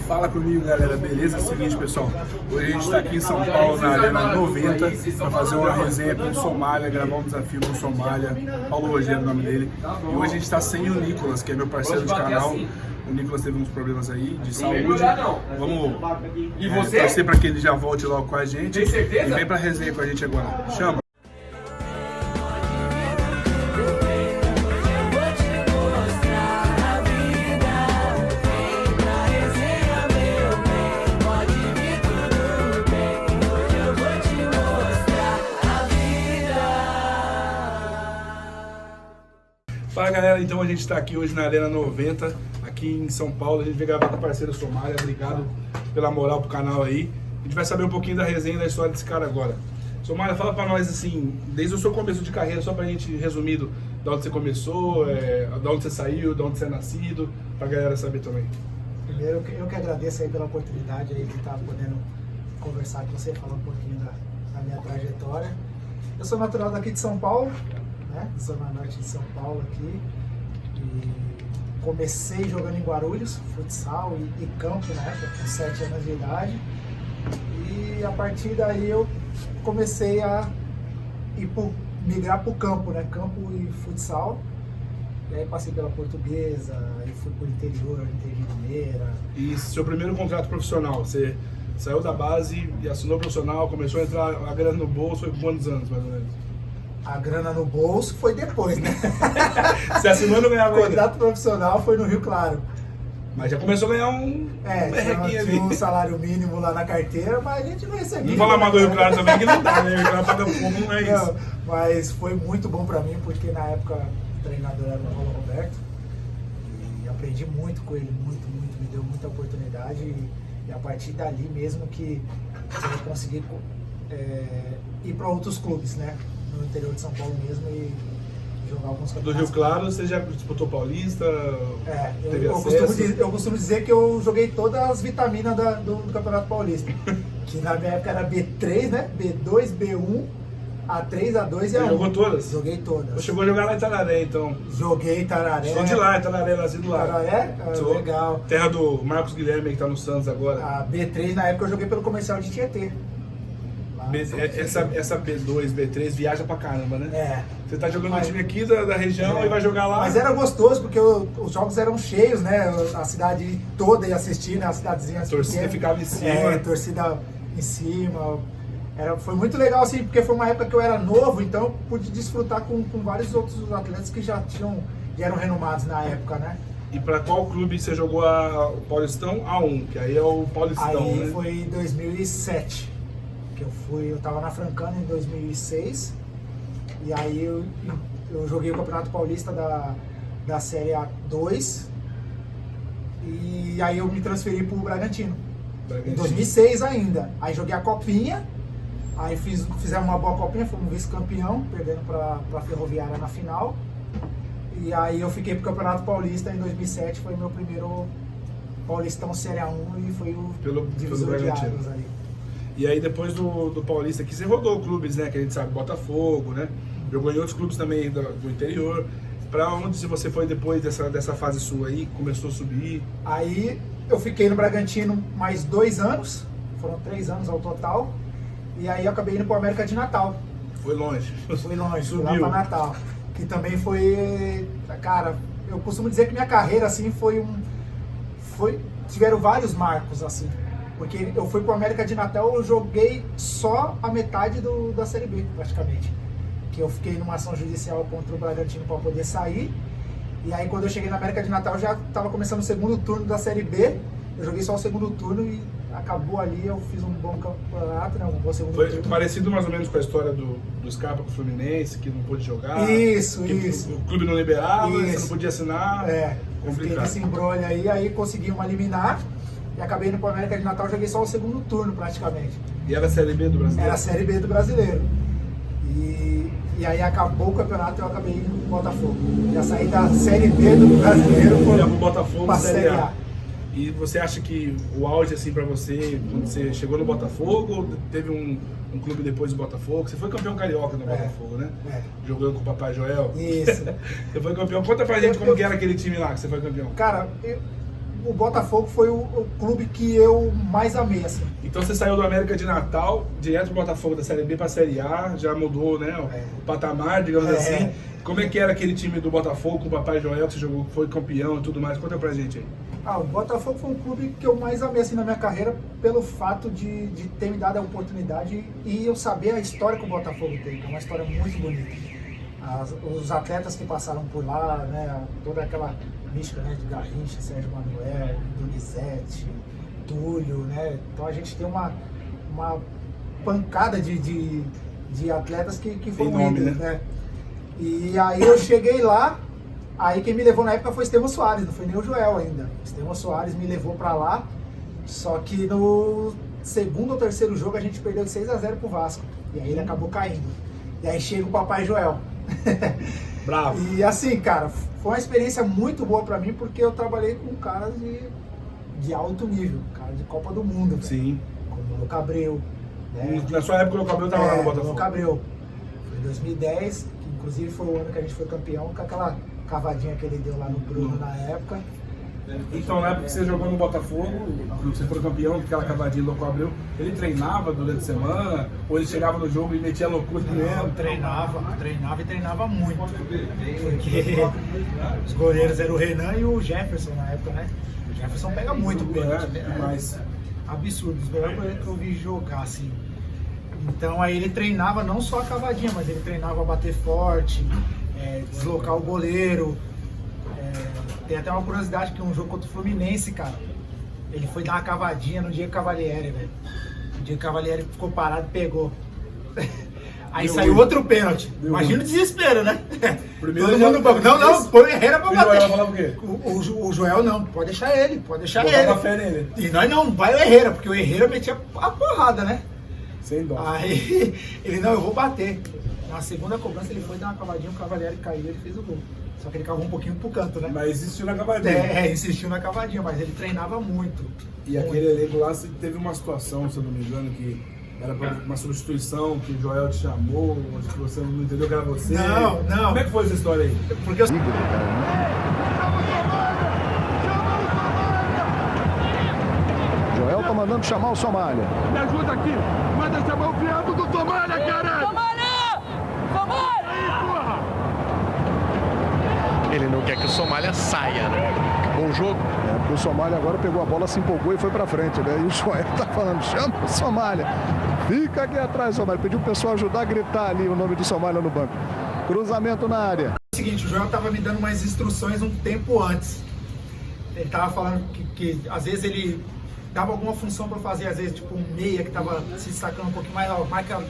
Fala comigo, galera, beleza? É o seguinte, pessoal, hoje a gente está aqui em São Paulo, na Arena 90, para fazer uma resenha com o Somália, gravar um desafio com o Somália, Paulo Rogério é o nome dele. E hoje a gente está sem o Nicolas, que é meu parceiro de canal. O Nicolas teve uns problemas aí de saúde. Vamos torcer para que ele já volte logo com a gente. E vem para resenha com a gente agora. Chama! Fala galera, então a gente está aqui hoje na Arena 90, aqui em São Paulo. A gente veio gravar com o parceiro Somália, obrigado pela moral pro canal aí. A gente vai saber um pouquinho da resenha e da história desse cara agora. Somália, fala pra nós assim, desde o seu começo de carreira, só pra gente resumido, de onde você começou, de onde você saiu, de onde você é nascido, pra galera saber também. Primeiro, eu que agradeço aí pela oportunidade aí de estar podendo conversar com você, falar um pouquinho da minha trajetória. Eu sou natural daqui de São Paulo, né? Zona Norte de São Paulo aqui, e comecei jogando em Guarulhos, futsal e campo na época, com 7 anos de idade, e a partir daí eu comecei a migrar para o campo, né? Campo e futsal, e aí passei pela Portuguesa, aí fui para o interior Mineira. E seu primeiro contrato profissional, você saiu da base e assinou profissional, começou a entrar a grana no bolso, foi por quantos anos mais ou menos? A grana no bolso foi depois, né? Você assinou no ganhava? O contrato profissional foi no Rio Claro. Mas já começou a ganhar um tinha um salário mínimo lá na carteira, mas a gente não recebia. Não fala mal do Rio Claro também, que não dá, né? O Rio Claro paga pouco, não é isso. Não, mas foi muito bom pra mim, porque na época o treinador era o Paulo Roberto. E aprendi muito com ele, muito, me deu muita oportunidade. E a partir dali mesmo que eu consegui ir para outros clubes, né? No interior de São Paulo mesmo e jogar alguns campeonatos. Do Rio Claro você já disputou Paulista? Eu costumo dizer que eu joguei todas as vitaminas do Campeonato Paulista. Que na minha época era B3, né? B2, B1, A3, A2 e A1. Você jogou todas? Joguei todas. Você chegou a jogar lá em Itararé, então? Joguei em Itararé. Sou de lá, Itararé, nascido lá. Itararé? Legal. Terra do Marcos Guilherme, que tá no Santos agora. A B3, na época eu joguei pelo comercial de Tietê. Essa B2, B3 viaja pra caramba, né? É. Você tá jogando no time aqui da região e vai jogar lá. Mas era gostoso, porque os jogos eram cheios, né? A cidade toda ia assistir, né? A cidadezinha. A torcida ficava em cima. A torcida em cima. Foi muito legal, assim, porque foi uma época que eu era novo, então eu pude desfrutar com vários outros atletas que já eram renomados na época, né? E pra qual clube você jogou o Paulistão A1, que aí é o Paulistão, aí, né? Foi em 2007. Que eu tava na Francana em 2006, e aí eu joguei o Campeonato Paulista da Série A2, e aí eu me transferi pro Bragantino. Em 2006 ainda. Aí joguei a Copinha, aí fizemos uma boa Copinha, fomos vice-campeão, perdendo pra Ferroviária na final, e aí eu fiquei pro Campeonato Paulista em 2007, foi meu primeiro Paulistão Série A1 e foi o divisor de águas aí. E aí depois do Paulista aqui, você rodou clubes, né, que a gente sabe, Botafogo, né, jogou em outros clubes também do interior. Pra onde você foi depois dessa fase sua aí, começou a subir? Aí eu fiquei no Bragantino mais 2 anos, foram 3 anos ao total, e aí eu acabei indo pro América de Natal. Foi longe. Fui longe, fui Subiu. lá pra Natal, que também foi, cara, eu costumo dizer que minha carreira, assim, tiveram vários marcos, assim. Porque eu fui pro América de Natal, eu joguei só a metade da Série B, praticamente. Que eu fiquei numa ação judicial contra o Bragantino para poder sair. E aí quando eu cheguei na América de Natal, já estava começando o segundo turno da Série B. Eu joguei só o segundo turno e acabou ali, eu fiz um bom campeonato, né, um bom segundo turno. Foi parecido mais ou menos com a história do Scarpa com o Fluminense, que não pôde jogar. Isso. O clube não liberava, você não podia assinar. Eu fiquei nesse embrolho aí conseguimos eliminar. E acabei indo para o América de Natal, joguei só o segundo turno praticamente. E era a Série B do Brasileiro? Era a Série B do Brasileiro. E aí acabou o campeonato e eu acabei indo pro Botafogo. Já saí da Série B do Brasileiro pro Botafogo pra Série A. E você acha que o auge, assim, pra você, quando você chegou no Botafogo, teve um clube depois do Botafogo? Você foi campeão carioca no Botafogo, né? Jogando com o Papai Joel. Isso. Você foi campeão. Conta pra gente como que era aquele time lá que você foi campeão. Cara, o Botafogo foi o clube que eu mais amei, assim. Então você saiu do América de Natal, direto do Botafogo da Série B para a Série A, já mudou, né, o patamar, digamos assim. Como é que era aquele time do Botafogo com o Papai Joel, que você jogou, foi campeão e tudo mais? Conta pra gente aí. O Botafogo foi um clube que eu mais amei assim, na minha carreira, pelo fato de ter me dado a oportunidade e eu saber a história que o Botafogo tem, que é uma história muito bonita. Os atletas que passaram por lá, né, toda aquela mística, né, de Garrincha, Sérgio Manuel, Donizete, Túlio, né? Então a gente tem uma pancada de atletas que foram ídolos, né? E aí eu cheguei lá, aí quem me levou na época foi Estevão Soares, não foi nem o Joel ainda. Estevão Soares me levou pra lá, só que no segundo ou terceiro jogo a gente perdeu de 6-0 pro Vasco. E aí ele acabou caindo. E aí chega o Papai Joel. Bravo. E assim, cara, foi uma experiência muito boa pra mim, porque eu trabalhei com caras de alto nível, cara de Copa do Mundo. Sim. Como o Louco Abreu. Né? Na sua época o Louco Abreu tava lá no Botafogo. Louco Abreu. Foi em 2010, que inclusive foi o ano que a gente foi campeão, com aquela cavadinha que ele deu lá no Bruno na época. Então, na época que você jogou no Botafogo, você foi campeão, com aquela cavadinha do Louco Abreu, ele treinava durante a semana? Ou ele chegava no jogo e metia loucura mesmo? Treinava e treinava muito. Porque os goleiros eram o Renan e o Jefferson na época, né? O Jefferson pega muito pênalti. Mas Absurdo, os melhores goleiros que eu vi jogar, assim. Então aí ele treinava não só a cavadinha, mas ele treinava a bater forte, deslocar o goleiro. Tem até uma curiosidade que um jogo contra o Fluminense, cara, ele foi dar uma cavadinha no Diego Cavalieri, velho. O Diego Cavalieri ficou parado e pegou. Aí saiu outro pênalti. Imagina o desespero, né? Primeiro todo mundo no banco. Não, põe o Herrera pra bater. O Joel falava o quê? O Joel não, pode deixar ele. Botava fé nele. E nós não, vai o Herrera, porque o Herrera metia a porrada, né? Sem dó. Aí ele, não, eu vou bater. Na segunda cobrança ele foi dar uma cavadinha, o Cavalieri caiu e ele fez o gol. Só que ele cavou um pouquinho pro canto, né? Mas insistiu na cavadinha. Insistiu na cavadinha, mas ele treinava muito. E aquele elenco lá, teve uma situação, se eu não me engano, que era pra uma substituição, que o Joel te chamou, acho que você não entendeu que era você. Não. Como é que foi essa história aí? Porque eu... Joel tá mandando chamar o Somália. Me ajuda aqui! Manda chamar o viado do Somália, caralho! Somália! Somália! Aí, porra! Ele não quer que o Somália saia, né? Bom jogo. Porque o Somália agora pegou a bola, se empolgou e foi pra frente, né? E o Joel tá falando, chama o Somália. Fica aqui atrás, Somália. Pediu o pessoal ajudar a gritar ali o nome do Somália no banco. Cruzamento na área. É o seguinte, o Joel tava me dando umas instruções um tempo antes. Ele tava falando que às vezes ele dava alguma função para fazer, às vezes tipo um meia que tava se destacando um pouquinho mais, marca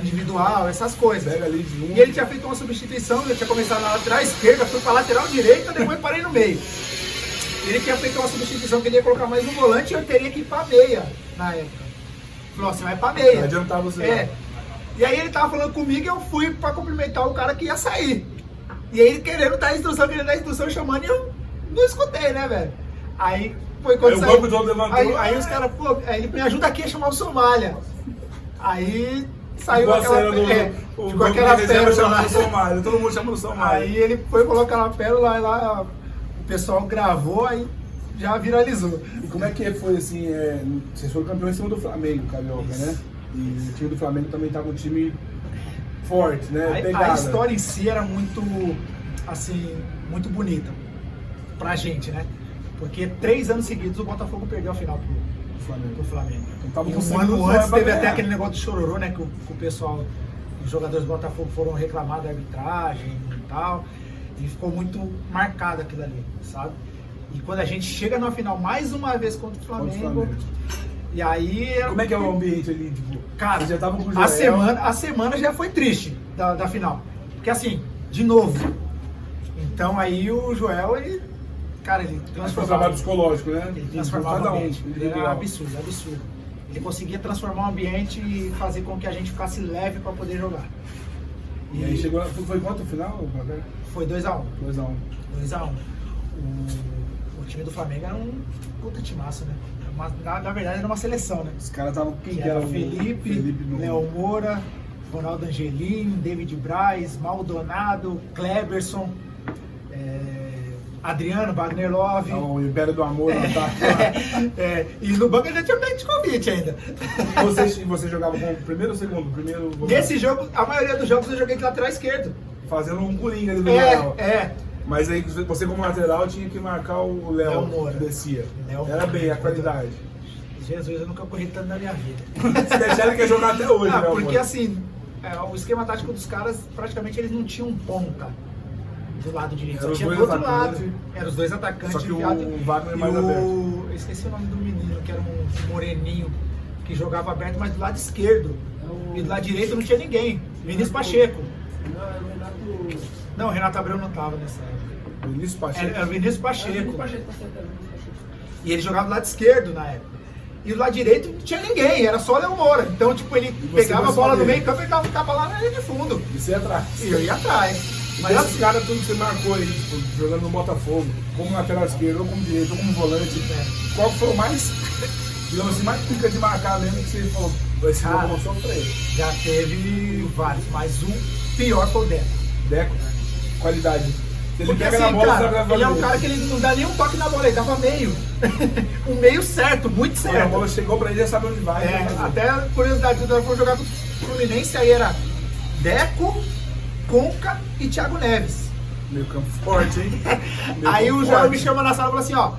individual, essas coisas. Pega ali E ele tinha feito uma substituição, ele tinha começado na lateral esquerda, foi para lateral direita, depois parei no meio. Ele tinha feito uma substituição que ele ia colocar mais um volante e eu teria que ir para meia na época. Falou, você vai para meia. Não adiantava você. E aí ele tava falando comigo e eu fui para cumprimentar o cara que ia sair. E aí ele querendo dar instrução, chamando e eu não escutei, né, velho? Aí foi quando aí o banco todo levantou. Aí os caras, pô, aí ele me ajuda aqui a chamar o Somália. Aí saiu Igual aquela ficou aquela pérola lá. Somália, todo mundo chama o Somália. Aí ele foi colocar aquela pérola e lá o pessoal gravou, aí já viralizou. E como é que foi assim, vocês foram campeões em cima do Flamengo, Carioca, né? E o time do Flamengo também estava um time forte, né? A história em si era muito, assim, muito bonita pra gente, né? Porque 3 anos seguidos o Botafogo perdeu a final pro Flamengo. Então, E um ano antes teve até aquele negócio de chororô, né? Que o pessoal, os jogadores do Botafogo foram reclamar da arbitragem e tal. E ficou muito marcado aquilo ali, sabe? E quando a gente chega na final mais uma vez contra o Flamengo. E aí. Como é que é o ambiente ali? Tipo, cara, já tava com o Joel. a semana já foi triste da final. Porque assim, de novo. Então aí o Joel, ele transformava. Um trabalho psicológico, né? Ele transformava o ambiente. Era absurdo. Ele conseguia transformar o ambiente e fazer com que a gente ficasse leve para poder jogar. E aí chegou. Foi quanto o final? Foi 2-1. 2-1. 2-1. O time do Flamengo era um puta timaço, né? Na verdade era uma seleção, né? Os caras estavam. Quem que que era? Felipe Léo Moura, Ronaldo Angelim, David Braz, Maldonado, Kleberson, Adriano, Wagner Love. O Império do Amor no ataque. E no banco ele já tinha Petkovic ainda. Você jogava com o primeiro ou segundo? Nesse jogo, a maioria dos jogos eu joguei de lateral esquerdo. Fazendo um coringa ali do lateral. É. Mas aí você como lateral tinha que marcar o Léo Moura. que descia. Léo Era Moura. bem a qualidade. Jesus, eu nunca corri tanto na minha vida. Se deixar ele quer jogar até hoje, Léo Porque Moura. assim, o esquema tático dos caras, praticamente eles não tinham ponta do lado direito. Só tinha do outro lado. Eram os dois atacantes. Só que o Wagner mais aberto. Eu esqueci o nome do menino, que era um moreninho, que jogava aberto, mas do lado esquerdo. E do lado direito não tinha ninguém. Vinícius Pacheco. Não, o Renato Abreu não tava nessa época. Vinícius Pacheco. Era o Vinícius Pacheco. E ele jogava do lado esquerdo na época. E do lado direito não tinha ninguém, era só o Léo Moura. Então, tipo, ele pegava a bola no meio campo e ficava lá na linha de fundo. E você ia atrás. E eu ia atrás. Mas esses caras, tudo que você marcou aí, tipo, jogando no Botafogo, como lateral esquerdo, ou como direito, ou como volante, qual foi o mais, digamos assim, mais pica de marcar mesmo que você falou, esse jogo eu vou sofrer? Já teve vários, mas o pior foi o Deco. Deco? Qualidade. Ele Porque pega assim, na bola, cara, ele é um cara que ele não dá nem um toque na bola, ele dava meio. Um meio certo, muito certo. A bola chegou pra ele, já sabe onde vai. Até a curiosidade, eu fui jogar com o Fluminense, aí era Deco, Conca e Thiago Neves. Meio campo forte, hein? Aí o João me chama na sala e falou assim, ó,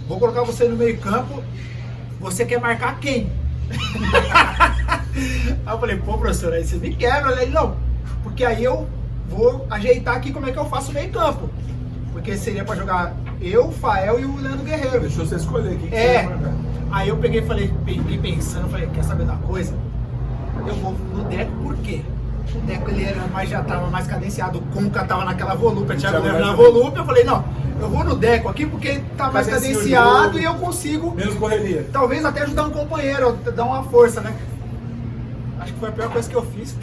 vou colocar você no meio campo, você quer marcar quem? Aí eu falei, pô, professor, aí você me quebra. Ele, não, porque aí eu vou ajeitar aqui como é que eu faço o meio campo. Porque seria pra jogar eu, o Fael e o Leandro Guerreiro. Deixou você escolher quem que você vai marcar. Aí eu peguei e fiquei pensando, falei, quer saber da coisa? Eu vou no Deco, por quê? O Deco ele já tava mais cadenciado, o Conca tava naquela volúpia, o Thiago Neves na volúpia, eu falei, não, eu vou no Deco aqui porque tá mais cadenciado e eu consigo, menos correria. Talvez até ajudar um companheiro, dar uma força, né? Acho que foi a pior coisa que eu fiz.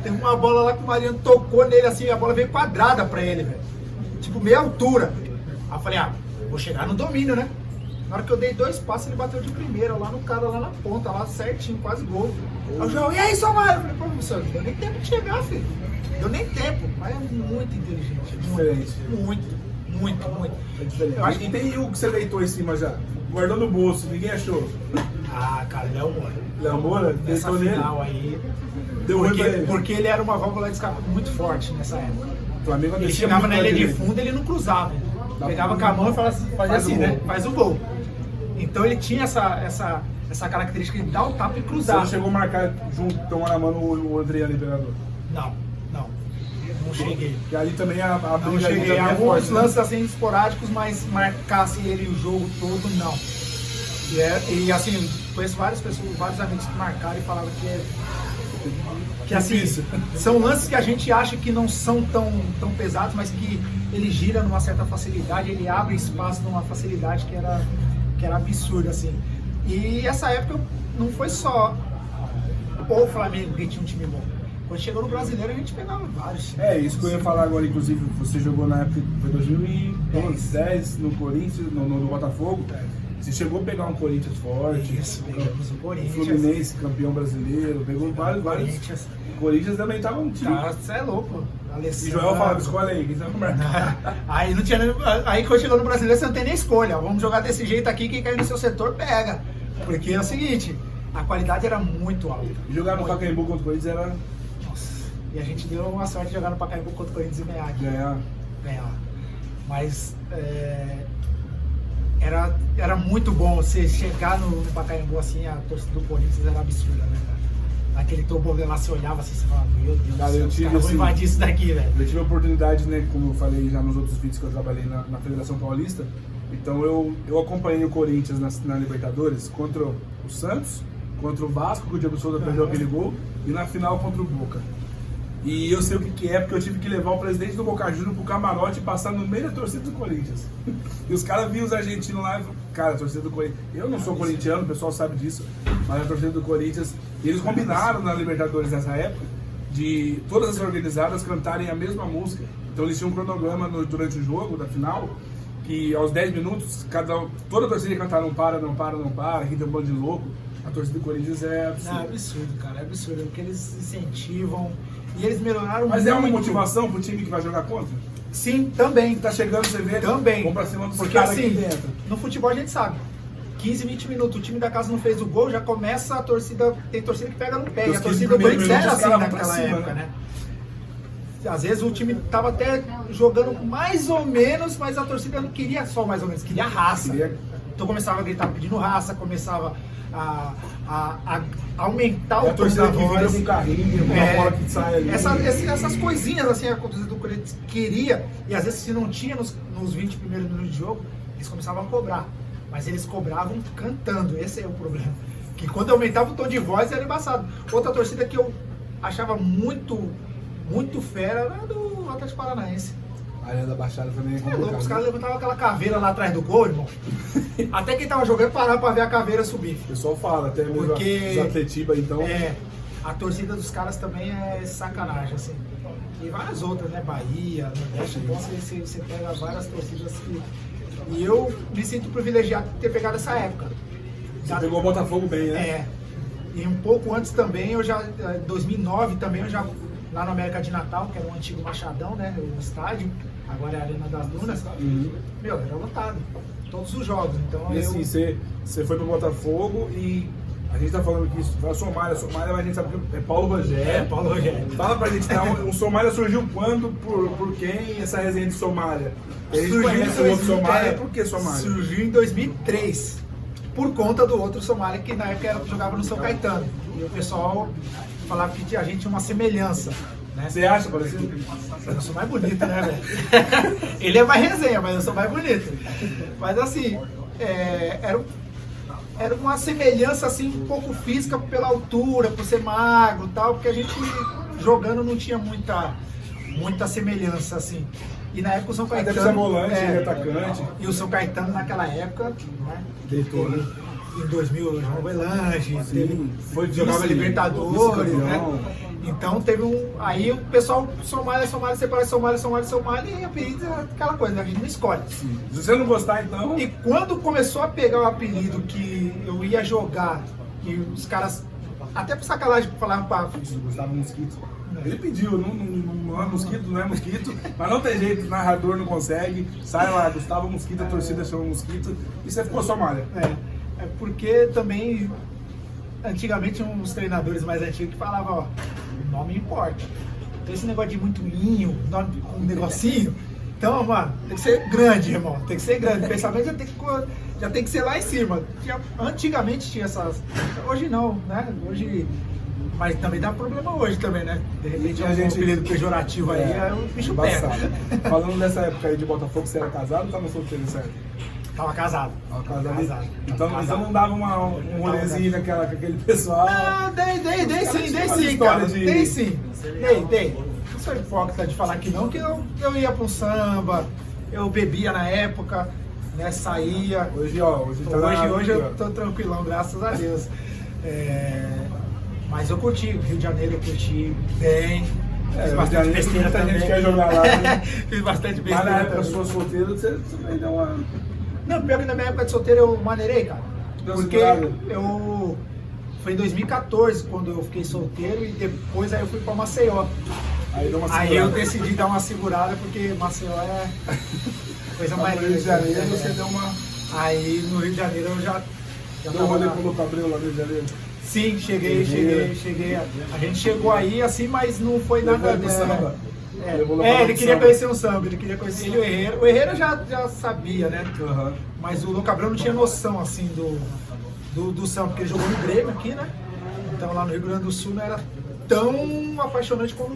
Tem uma bola lá que o Mariano tocou nele assim, a bola veio quadrada pra ele, velho. Tipo, meia altura. Aí eu falei, vou chegar no domínio, né? Na hora que eu dei 2 passos, ele bateu de primeira, lá no cara, lá na ponta, lá certinho, quase gol. Aí o João, e aí, Somália? Eu falei, pô, professor, não deu nem tempo de chegar, filho. Deu nem tempo. Mas é muito inteligente. Diferente. Muito. É diferente. Eu acho que tem o que você deitou em cima já. Guardou no bolso, ninguém achou. Cara, Léo Moura. Léo Moura? Nessa final aí. Deu ruim pra ele. Porque ele era uma válvula de escape muito forte nessa época. O Flamengo ele chegava na linha de fundo, ele não cruzava. Pegava com a mão e fazia assim, né? Faz o gol. Então ele tinha essa característica de dar o tapa e cruzar. Você não chegou a marcar junto, tomando a mão o Adriano Imperador? Não cheguei. E ali também não cheguei. Alguns lances assim esporádicos, mas marcasse ele o jogo todo, não. E assim, conheço várias pessoas, vários amigos que marcaram e falavam que assim, são lances que a gente acha que não são tão pesados, mas que ele gira numa certa facilidade, ele abre espaço numa facilidade que era absurda, assim. E essa época não foi só o Flamengo que tinha um time bom. Quando chegou no Brasileiro, a gente pegava vários. Isso que eu ia falar agora, inclusive, você jogou na época, foi 2010, no Corinthians, no Botafogo. Você chegou a pegar um Corinthians forte. Isso, pegamos o Corinthians. Fluminense, campeão brasileiro, pegou vários. Corinthians também tava um time. Você é louco. E Joel falava, escolhe aí, quem você vai marcar? Aí quando chegou no Brasileiro, você não tem nem escolha. Vamos jogar desse jeito aqui, quem cair no seu setor, pega. Porque é o seguinte, a qualidade era muito alta. E jogar no Pacaembu contra o Corinthians era... Nossa, e a gente deu uma sorte de jogar no Pacaembu contra o Corinthians e ganhar. Ganhar. Mas era muito bom você chegar no Pacaembu assim, a torcida do Corinthians era absurda, né, cara? Aquele tobogã lá, você olhava assim, você falava, meu Deus, cara, eu vou invadir isso daqui, velho. Eu tive a oportunidade, né, como eu falei já nos outros vídeos que eu trabalhei na Federação Paulista, então eu acompanhei o Corinthians na Libertadores contra o Santos, contra o Vasco, que o Diego Souza perdeu aquele gol, e na final contra o Boca. E eu sei o que é, porque eu tive que levar o presidente do Boca Juniors pro camarote e passar no meio da torcida do Corinthians. E os caras viam os argentinos lá e falaram, cara, a torcida do Corinthians... Eu não sou corintiano, o pessoal sabe disso, mas a torcida do Corinthians... E eles combinaram na Libertadores nessa época de todas as organizadas cantarem a mesma música. Então eles tinham um cronograma durante o jogo, da final, que aos 10 minutos, toda a torcida ia cantar não para, aqui tem um bando de louco. A torcida do Corinthians é absurda. Não, é absurdo, cara, é absurdo, porque eles incentivam e eles melhoraram muito. Mas é uma motivação pro time que vai jogar contra? Sim, também. Tá chegando, você vê, Também. vamos pra cima dos Porque caras assim, aqui dentro. no futebol a gente sabe. 15, 20 minutos, o time da casa não fez o gol, já começa a torcida, tem torcida que pega no pé. E a torcida do Corinthians era assim naquela época, né? Às vezes o time tava até jogando mais ou menos, mas a torcida não queria só mais ou menos, queria raça. Então começava a gritar pedindo raça, começava a aumentar o tom da voz. Um carrinho, uma bola que sai ali. Essas coisinhas assim, a torcida do Corinthians queria, e às vezes se não tinha nos 20 primeiros minutos de jogo, eles começavam a cobrar. Mas eles cobravam cantando, esse é o problema. Que quando aumentava o tom de voz era embaçado. Outra torcida que eu achava muito fera era do Atlético Paranaense. A área da Baixada também é É louco, complicado. os caras levantavam aquela caveira lá atrás do gol, irmão. Até quem tava jogando parava pra ver a caveira subir. O pessoal fala, até mesmo Porque- os Atletiba, então. A torcida dos caras também é sacanagem, assim. E várias outras, né? Bahia, Nordeste, então você pega várias torcidas que... E eu me sinto privilegiado de ter pegado essa época. Você pegou o Botafogo bem, né? É. E um pouco antes também, eu já, 2009 também, eu já, lá no América de Natal, que era o antigo Machadão, né? O estádio, agora é a Arena das Dunas. Meu, era lotado. Todos os jogos. Então E assim, você foi pro Botafogo e a gente tá falando que isso foi a Somália, mas a gente sabe que é Paulo Rogério. Paulo Rogério. Fala pra gente, um Somália surgiu quando, por quem essa resenha de Somália? A gente conhece o outro Somália, por que Somália? Surgiu em 2003, por conta do outro Somália, que na época jogava no São Caetano. E o pessoal falava que a gente tinha uma semelhança. Né? Você acha, parecido? Eu sou mais bonito, né, velho? Ele é mais resenha, mas eu sou mais bonito. Mas assim, era uma semelhança assim, um pouco física pela altura, por ser magro e tal, porque a gente jogando não tinha muita semelhança, assim. E na época o São Caetano... Deve ser volante, atacante. E o São Caetano naquela época, né? Deitou, né? Em 2000, o João Avelange, Foi jogava vice, Libertadores, vice-campeão. né? Então teve aí o pessoal Somália, separa Somália, e apelido é aquela coisa, né? A gente não escolhe. Se você não gostar, então... E quando começou a pegar o apelido que eu ia jogar, e os caras, até por sacanagem, falavam pra... Gustavo Mosquito. Ele pediu, não é mosquito, mas não tem jeito, o narrador não consegue. Sai lá, Gustavo Mosquito, a torcida chama Mosquito, e você ficou Somália. É porque também, antigamente, uns treinadores mais antigos que falavam, ó, o nome importa. Então esse negócio de muito inho, nome com um negocinho, então, mano, tem que ser grande, irmão, tem que ser grande. O pensamento já tem que ser lá em cima. Antigamente tinha essas, hoje não, né? Hoje... Mas também dá problema hoje também, né? De repente a gente apelido pejorativo aí, o bicho pega. Falando dessa época aí de Botafogo, você era casado ou estava solteiro nessa época? Tava casado. Então não dava um rolezinho com aquele pessoal. Ah, dei sim, cara. Dei sim. Dei. Não sou hipócrita de falar que não, que eu ia pro samba, eu bebia na época, né? Saía. Hoje eu tô tranquilão, graças a Deus. Mas eu curti, Rio de Janeiro eu curti bem. Fiz bastante besteira também. Muita gente quer jogar lá, né? Fiz bastante besteira. Mas na época sua solteira, você também deu uma... Não, pior que na minha época de solteiro eu maneirei, cara. Porque foi em 2014 quando eu fiquei solteiro e depois aí eu fui pra Maceió. Aí eu decidi dar uma segurada porque Maceió é coisa mais... No Rio de Janeiro você deu uma... Aí no Rio de Janeiro eu já deu um rolê com o Louco Abreu lá no Rio de Janeiro? Sim, cheguei. A gente chegou aí assim, mas não foi nada dessa. Ele queria conhecer um samba, ele queria conhecer ele, o Herrera. O Herrera já sabia, né? Mas o Louco Abreu não tinha noção assim do samba, porque ele jogou no Grêmio aqui, né? Então lá no Rio Grande do Sul não era tão apaixonante como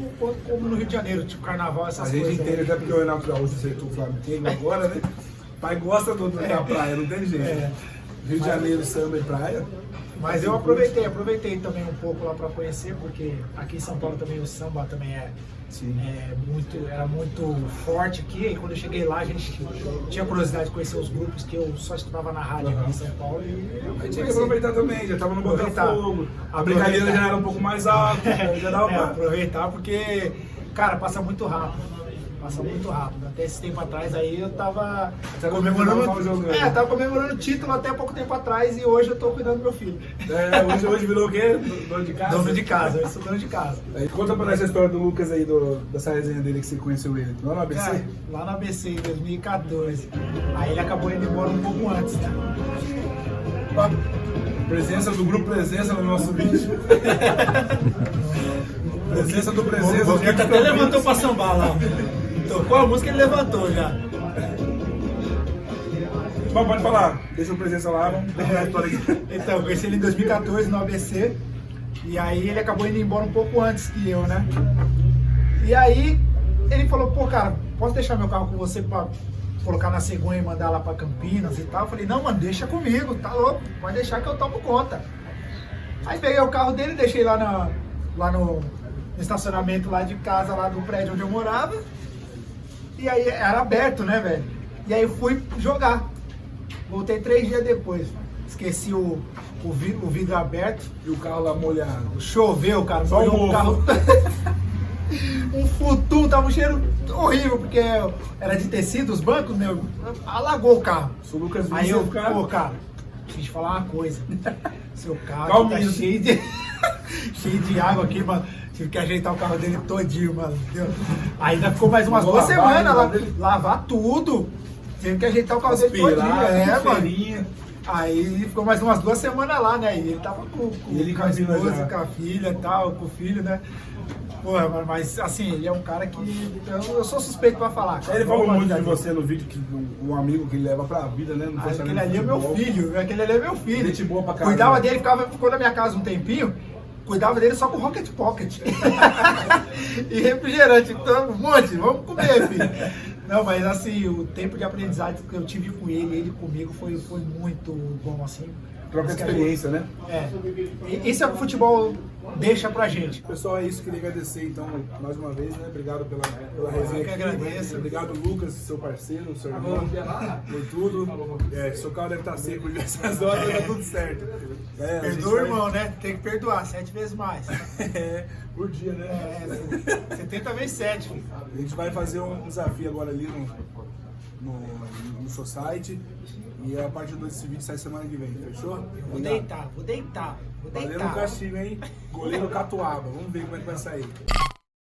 no Rio de Janeiro, tipo carnaval, essas coisas. A gente entende até porque o Renato Gaúcho acertou o Flamengo agora, né? O pai gosta da praia, não tem jeito. Rio de Janeiro, samba e praia. Mas eu aproveitei também um pouco lá para conhecer, porque aqui em São Paulo também o samba também era muito forte aqui. E quando eu cheguei lá, a gente tinha curiosidade de conhecer os grupos que eu só estudava na rádio aqui em São Paulo. E eu tinha que aproveitar também, já estava no Botafogo, a brincadeira já era um pouco mais alta, já dava pra... aproveitar porque, cara, passa muito rápido. Passa muito rápido. Até esse tempo atrás aí eu tava Tava comemorando. comemorando o jogo, Tava comemorando o título até pouco tempo atrás e hoje eu tô cuidando do meu filho. Hoje virou o quê? Dono de casa? Dono de casa, eu sou dono de casa. Aí, conta pra nós essa história do Lucas aí, dessa resenha dele que você conheceu ele. Lá no ABC? Cara, lá no ABC em 2014. Aí ele acabou indo embora um pouco antes, né? Ó, presença do grupo Presença no nosso vídeo. Presença do Presença. O Boqueta até levantou pra sambar lá. Tocou a música e ele levantou já. Bom, pode falar. Deixa o Presença lá, vamos terminar a história aqui. Então, eu conheci ele em 2014 no ABC. E aí ele acabou indo embora um pouco antes que eu, né? E aí ele falou, pô, cara, posso deixar meu carro com você pra colocar na cegonha e mandar lá pra Campinas e tal? Eu falei, não, mano, deixa comigo, tá louco, pode deixar que eu tomo conta. Aí peguei o carro dele, deixei lá no estacionamento lá de casa, lá do prédio onde eu morava. E aí era aberto, né, velho? E aí eu fui jogar. Voltei 3 dias depois. Esqueci o vidro aberto. E o carro lá molhado. Choveu, cara. Só molhou um o carro. Um futum, tava um cheiro horrível, porque era de tecido os bancos, meu. Alagou o carro. Se o Lucas vir, Aí eu, você ficar... pô, cara, preciso te falar uma coisa. Seu carro tá Calminho. cheio de água aqui, mano. Tive que ajeitar o carro dele todinho, mano. Entendeu? Aí ainda ficou mais umas Vou 2 lavar, semanas lá. né? Lavar tudo. Tive que ajeitar o carro dele todinho. Aspirar, Mano. cheirinho. Aí ficou mais umas 2 semanas lá, né? E ele tava E ele com a com a filha esposa, já. com a filha e tal, com o filho, né? Porra, mano, mas assim, ele é um cara que. Eu sou suspeito pra falar. Cara. Ele falou Vamos muito de ali. você no vídeo, que um amigo que ele leva pra vida, né? Não foi só Aquele no ali é meu futebol. filho, aquele ali é meu filho. Gente boa pra caramba. Cuidava dele, ficou na minha casa um tempinho, cuidava dele só com Rocket Pocket. E refrigerante, então, um monte, vamos comer, filho. Não, mas assim, o tempo de aprendizado que eu tive com ele comigo foi muito bom, assim. Troca de experiência, né? É. Isso é o que o futebol deixa pra gente. Pessoal, é isso. Queria agradecer, então, mais uma vez, né? Obrigado pela resenha. Eu que agradeço. Obrigado, Lucas, seu parceiro, seu irmão, por tudo. Seu carro deve estar seco essas horas, tá tudo certo. Perdoa, irmão, né? Tem que perdoar 7 vezes mais. Por dia, né? 70 vezes 7. Filho. A gente vai fazer um desafio agora ali no seu site. E a parte 2 desse vídeo sai semana que vem, fechou? Vou deitar. Valeu no castigo, hein? Goleiro Catuaba. Vamos ver como é que vai sair.